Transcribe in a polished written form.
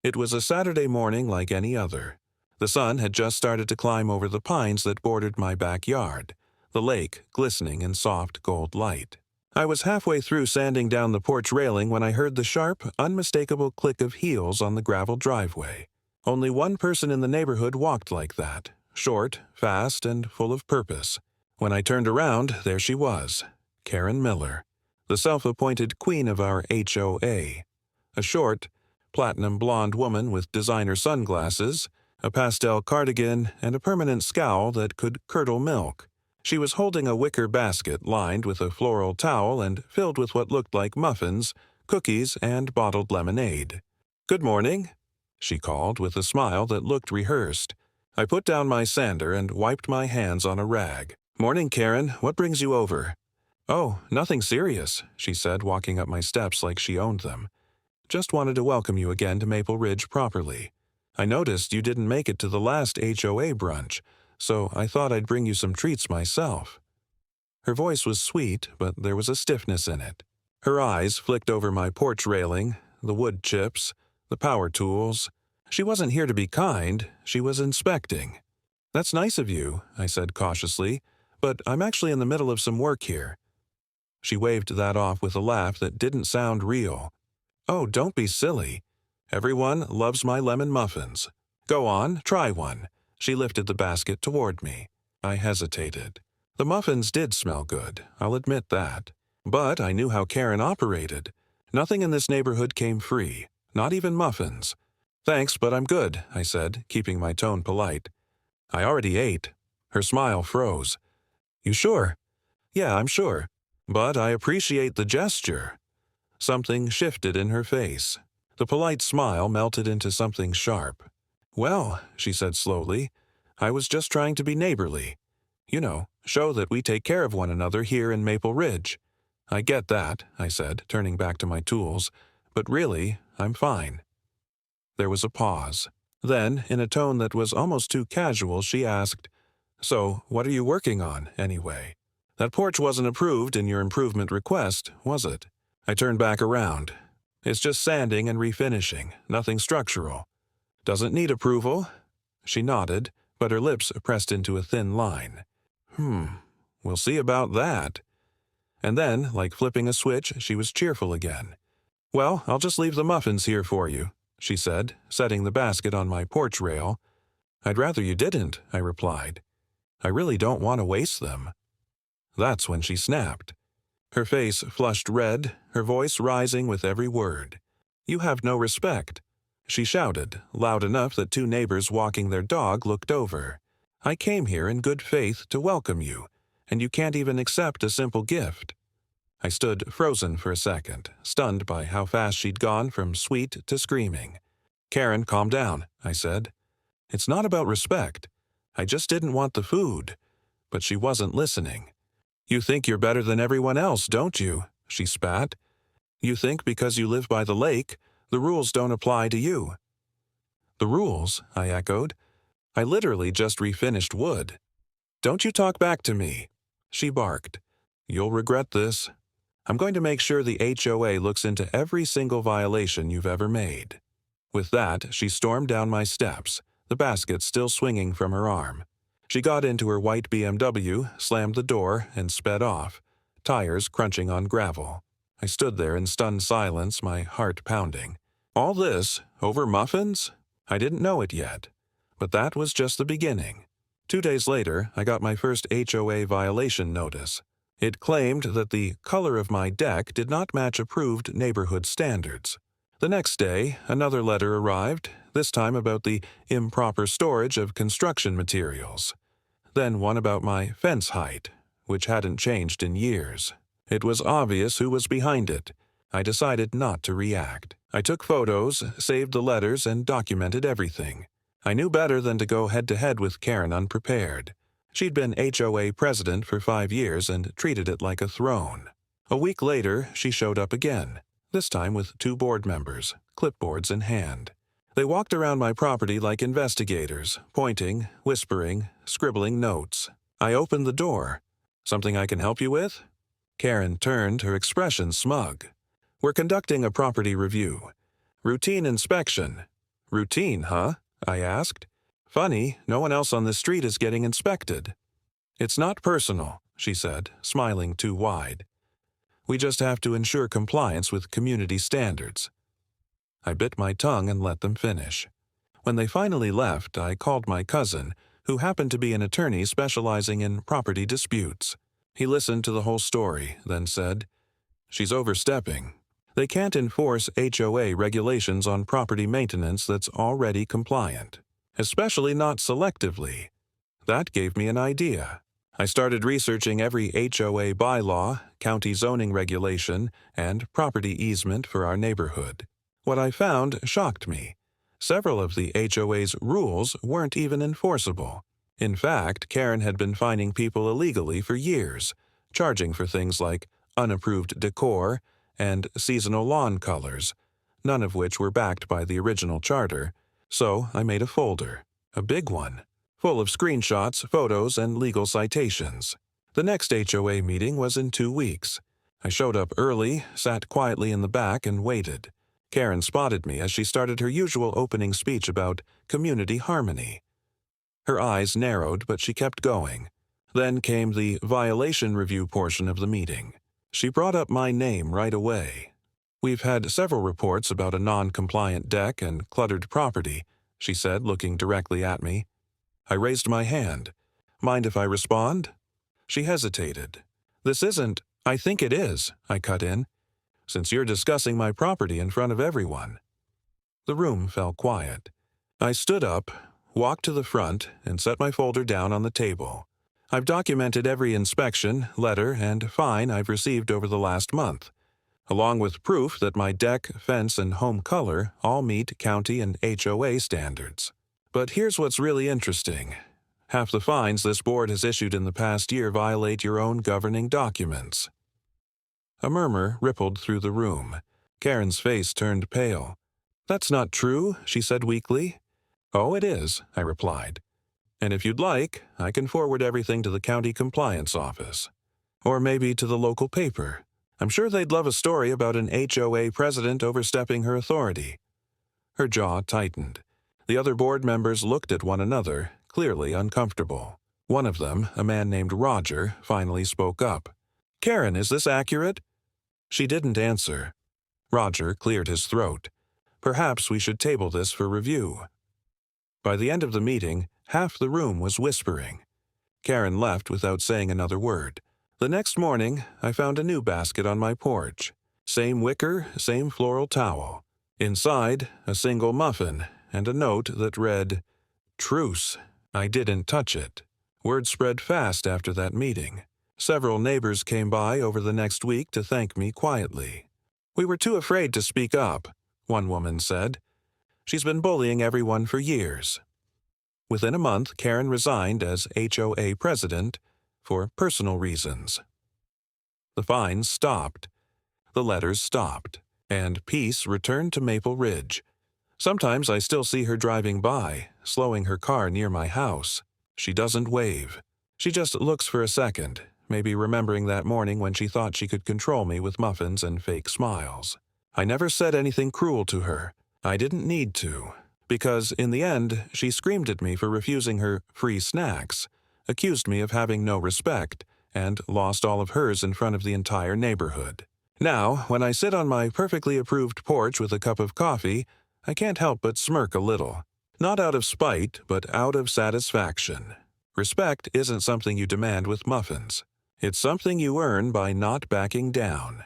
It was a Saturday morning like any other. The sun had just started to climb over the pines that bordered my backyard, the lake glistening in soft gold light. I was halfway through sanding down the porch railing when I heard the sharp, unmistakable click of heels on the gravel driveway. Only one person in the neighborhood walked like that, short, fast, and full of purpose. When I turned around, there she was, Karen Miller, the self-appointed queen of our HOA. A short, platinum blonde woman with designer sunglasses, a pastel cardigan, and a permanent scowl that could curdle milk. She was holding a wicker basket lined with a floral towel and filled with what looked like muffins, cookies, and bottled lemonade. "Good morning," she called with a smile that looked rehearsed. I put down my sander and wiped my hands on a rag. "Morning, Karen. What brings you over?" "Oh, nothing serious," she said, walking up my steps like she owned them. "Just wanted to welcome you again to Maple Ridge properly. I noticed you didn't make it to the last HOA brunch, so I thought I'd bring you some treats myself." Her voice was sweet, but there was a stiffness in it. Her eyes flicked over my porch railing, the wood chips, the power tools. She wasn't here to be kind, she was inspecting. "That's nice of you," I said cautiously, "but I'm actually in the middle of some work here." She waved that off with a laugh that didn't sound real. "Oh, don't be silly. Everyone loves my lemon muffins. Go on, try one." She lifted the basket toward me. I hesitated. The muffins did smell good, I'll admit that. But I knew how Karen operated. Nothing in this neighborhood came free, not even muffins. "Thanks, but I'm good," I said, keeping my tone polite. "I already ate." Her smile froze. "You sure?" "Yeah, I'm sure. But I appreciate the gesture." Something shifted in her face. The polite smile melted into something sharp. "Well," she said slowly, "I was just trying to be neighborly. You know, show that we take care of one another here in Maple Ridge." "I get that," I said, turning back to my tools, "but really, I'm fine." There was a pause. Then, in a tone that was almost too casual, she asked, "So, what are you working on, anyway? That porch wasn't approved in your improvement request, was it?" I turned back around. "It's just sanding and refinishing, nothing structural." "Doesn't need approval." She nodded, but her lips pressed into a thin line. We'll see about that." And then, like flipping a switch, she was cheerful again. "Well, I'll just leave the muffins here for you," she said, setting the basket on my porch rail. "I'd rather you didn't," I replied. "I really don't want to waste them." That's when she snapped. Her face flushed red, her voice rising with every word. "You have no respect." She shouted, loud enough that two neighbors walking their dog looked over. "I came here in good faith to welcome you, and you can't even accept a simple gift." I stood frozen for a second, stunned by how fast she'd gone from sweet to screaming. "Karen, calm down," I said. "It's not about respect. I just didn't want the food." But she wasn't listening. "You think you're better than everyone else, don't you?" she spat. "You think because you live by the lake, the rules don't apply to you." "The rules?" I echoed. "I literally just refinished wood." "Don't you talk back to me," she barked. "You'll regret this. I'm going to make sure the HOA looks into every single violation you've ever made." With that, she stormed down my steps, the basket still swinging from her arm. She got into her white BMW, slammed the door, and sped off, tires crunching on gravel. I stood there in stunned silence, my heart pounding. All this over muffins? I didn't know it yet. But that was just the beginning. 2 days later, I got my first HOA violation notice. It claimed that the color of my deck did not match approved neighborhood standards. The next day, another letter arrived, this time about the improper storage of construction materials. Then one about my fence height, which hadn't changed in years. It was obvious who was behind it. I decided not to react. I took photos, saved the letters, and documented everything. I knew better than to go head-to-head with Karen unprepared. She'd been HOA president for 5 years and treated it like a throne. A week later, she showed up again, this time with 2 board members, clipboards in hand. They walked around my property like investigators, pointing, whispering, scribbling notes. I opened the door. "Something I can help you with?" Karen turned, her expression smug. "We're conducting a property review. Routine inspection." Routine, huh? I asked. Funny, no one else on this street is getting inspected. It's not personal, she said, smiling too wide. We just have to ensure compliance with community standards. I bit my tongue and let them finish. When they finally left, I called my cousin, who happened to be an attorney specializing in property disputes. He listened to the whole story, then said, "She's overstepping. They can't enforce HOA regulations on property maintenance that's already compliant, especially not selectively." That gave me an idea. I started researching every HOA bylaw, county zoning regulation, and property easement for our neighborhood. What I found shocked me. Several of the HOA's rules weren't even enforceable. In fact, Karen had been fining people illegally for years, charging for things like unapproved decor and seasonal lawn colors, none of which were backed by the original charter. So I made a folder, a big one, full of screenshots, photos, and legal citations. The next HOA meeting was in 2 weeks. I showed up early, sat quietly in the back, and waited. Karen spotted me as she started her usual opening speech about community harmony. Her eyes narrowed, but she kept going. Then came the violation review portion of the meeting. She brought up my name right away. "We've had several reports about a non-compliant deck and cluttered property," she said, looking directly at me. I raised my hand. "Mind if I respond?" She hesitated. "This isn't—" "I think it is," I cut in, "since you're discussing my property in front of everyone." The room fell quiet. I stood up, walked to the front, and set my folder down on the table. I've documented every inspection, letter, and fine I've received over the last month, along with proof that my deck, fence, and home color all meet county and HOA standards. But here's what's really interesting. Half the fines this board has issued in the past year violate your own governing documents. A murmur rippled through the room. Karen's face turned pale. "That's not true," she said weakly. "Oh, it is," I replied. "And if you'd like, I can forward everything to the county compliance office. Or maybe to the local paper. I'm sure they'd love a story about an HOA president overstepping her authority." Her jaw tightened. The other board members looked at one another, clearly uncomfortable. One of them, a man named Roger, finally spoke up. "Karen, is this accurate?" She didn't answer. Roger cleared his throat. "Perhaps we should table this for review." By the end of the meeting, half the room was whispering. Karen left without saying another word. The next morning, I found a new basket on my porch. Same wicker, same floral towel. Inside, a single muffin and a note that read, "Truce." I didn't touch it. Word spread fast after that meeting. Several neighbors came by over the next week to thank me quietly. "We were too afraid to speak up," one woman said. "She's been bullying everyone for years." Within a month, Karen resigned as HOA president for personal reasons. The fines stopped. The letters stopped. And peace returned to Maple Ridge. Sometimes I still see her driving by, slowing her car near my house. She doesn't wave. She just looks for a second, maybe remembering that morning when she thought she could control me with muffins and fake smiles. I never said anything cruel to her. I didn't need to, because in the end, she screamed at me for refusing her free snacks, accused me of having no respect, and lost all of hers in front of the entire neighborhood. Now, when I sit on my perfectly approved porch with a cup of coffee, I can't help but smirk a little. Not out of spite, but out of satisfaction. Respect isn't something you demand with muffins. It's something you earn by not backing down.